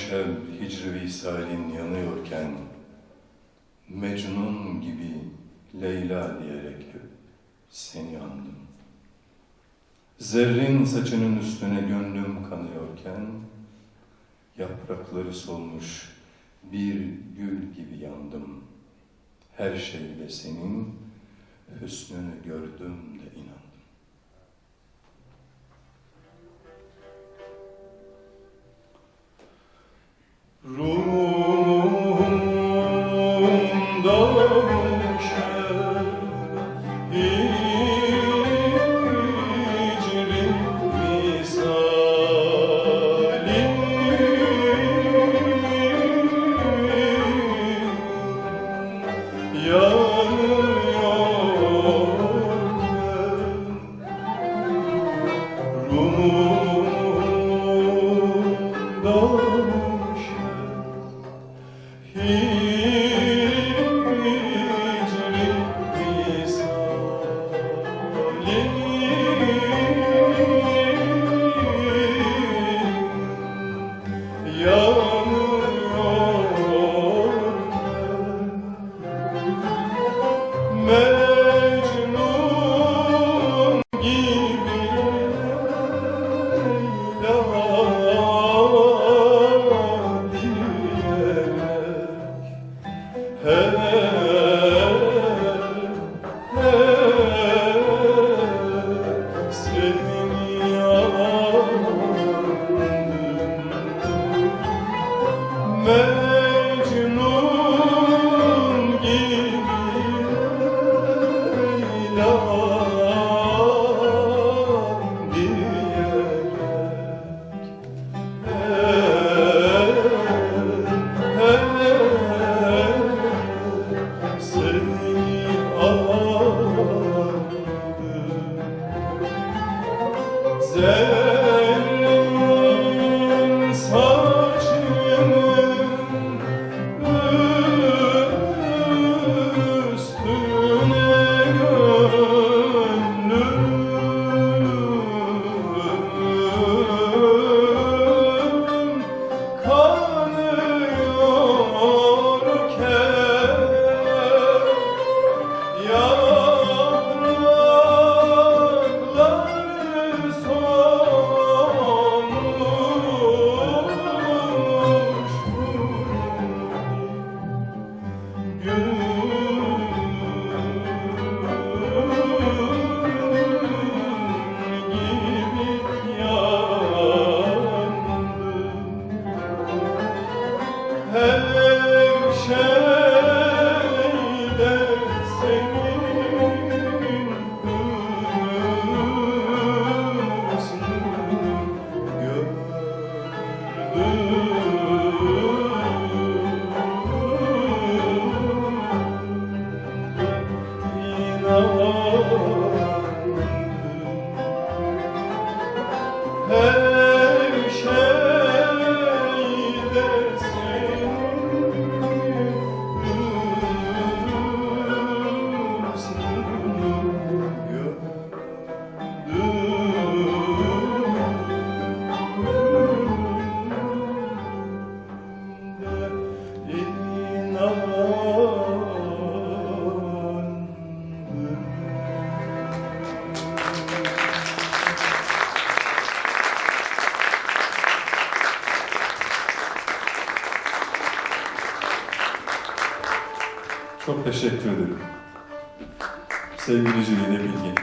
şeb hicr-i visalin yanıyorken, Mecnun gibi Leyla diyerek seni andım. Zerrin saçının üstüne gönlüm kanıyorken, yaprakları solmuş bir gül gibi yandım. Her şeyle senin hüsnünü gördüm de inandım. Ruhumda şer hicr-i visalin yanıyorken, ruhumda hicr-i visalin yanıyorken, Mecnun gibi Leyla diyerek seni andım. Mecnun gibi Leyla diyerek seni andım. Zerrin saçının üstüne gönlüm kanıyorken, yaprakları solmuş gül gibi yandım. Her şeyde senin hüsnünü gördüm, inandım. Her şeyde senin hüsnünü Çok teşekkür ederim. Sevgili Jülide Bilgin.